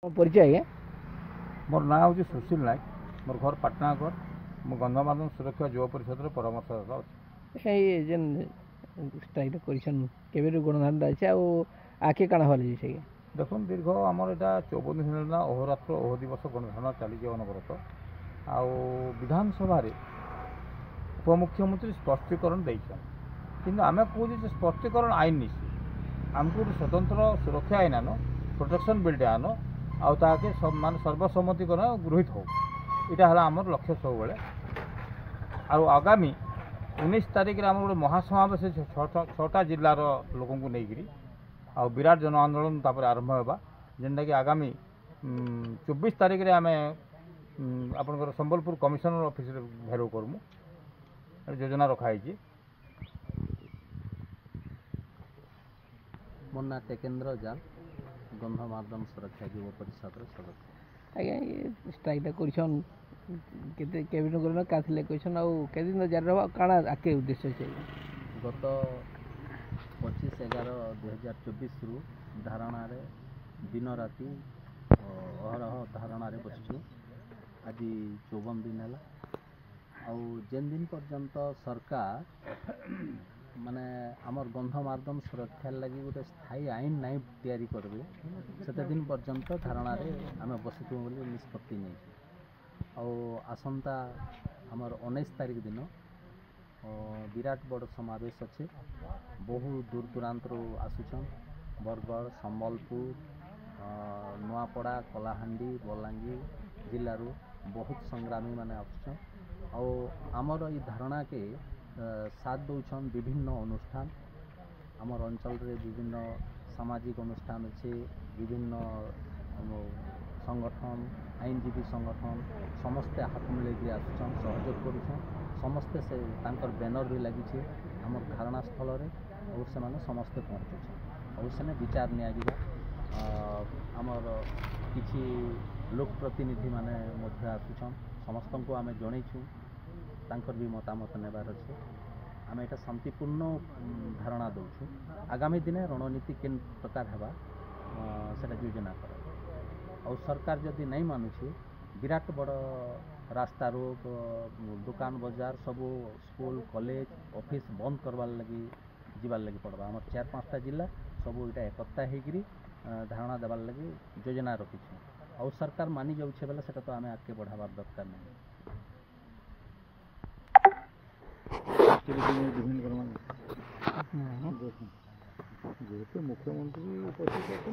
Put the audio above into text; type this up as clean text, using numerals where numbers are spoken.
परिचय आज्ञा मोर ना हूँ सुशील नायक। मोर घर पाटनागर। मो गंधमार्दन सुरक्षा युवा परिषद परामर्शदाता अच्छे। ये जेन स्ट्राइक करिसन केबे गणधान अच्छे आके काण भले से देखो दीर्घ आमर यहाँ 54 दिन ना अहोरात्र अहो दिवस गणधान चली अनवरत आउ विधानसभा उपमुख्यमंत्री स्पष्टीकरण देछन किंतु आमे कहूँ स्पष्टीकरण आईन निशी आमको स्वतंत्र सुरक्षा आईन आन प्रोटेक्शन बिल आन आके मान सर्वसम्मति गृहित हो यहाँ है आमर लक्ष्य सब आगामी 19 तारिख आम गोटे महासमावेश 6टा जिलार लोक नहीं आ विराट जन आंदोलन आरंभ होगा जेनटा कि आगामी 24 तारिख में आम आपंकर संबलपुर कमिशनर ऑफिस घेराव करमु योजना रखाई। मोर ना टेकेन्द्र जाल गंधमार्दन सुरक्षा युवा परिषद सदस्य। आज्ञा ये स्ट्राइकटा करिसन केते केबिन करना काथिले कइसन केते दिन जारी रहबा काना आके उद्देश्य छै गत 25/11/2024 रु धारणा रे दिन राति अहरह धारणा रे बसछु। आज 54 दिन है आउ जेन दिन पर्यंत सरकार माने आमर गंधमार्दन सुरक्षा लगी गोटे स्थायी आईन नाई तैयारी करबे सेते दिन पर्यंत धारणा रे आमे बसितु बोली निष्पत्ति नै आउ आसंता आमर 19 तारिख दिन विराट बड़ समावेश अच्छे। बहु दूर दूरांत आसुछन बरगढ़ संबलपुर नुआपड़ा कलाहांडी बलांगीर जिलू बहुत संग्रामी माने आसुछन आउ आमर ई धारणा के साथ दौन विभिन्न अनुष्ठान आमर अंचल रे विभिन्न सामाजिक अनुष्ठान अच्छे विभिन्न संगठन आईनजीवी संगठन समस्ते हाथ मिले आसुछन सहयोग करुछन समस्ते से तांकर बैनर भी लगी आम धारणा स्थल रे और से माने समस्ते पहुँचुछन और सेने विचार निया आमर किछि लोक प्रतिनिधि माने मध्य आसुछन समस्त को आमे जणैछु तांकर भी मतामत नेबार अच्छे आम यहाँ शांतिपूर्ण धारणा दौचु आगामी दिन रणनीति केन प्रकार हेबा सेटा योजना कर और सरकार जदि नहीं मानुछि विराट बड़ रास्ता रोक दुकान बाजार सब स्कूल कॉलेज ऑफिस बंद करवार लगी जीवार लगी पड़वा आम 4-5टा जिला सब यहाँ एकता होगी धारणा देवार लगी योजना रखी और सरकार मानि जाऊे बेले सेटा तो आम आगे बढ़ावार दरकार नहीं। जेहेतु मुख्यमंत्री उपस्थित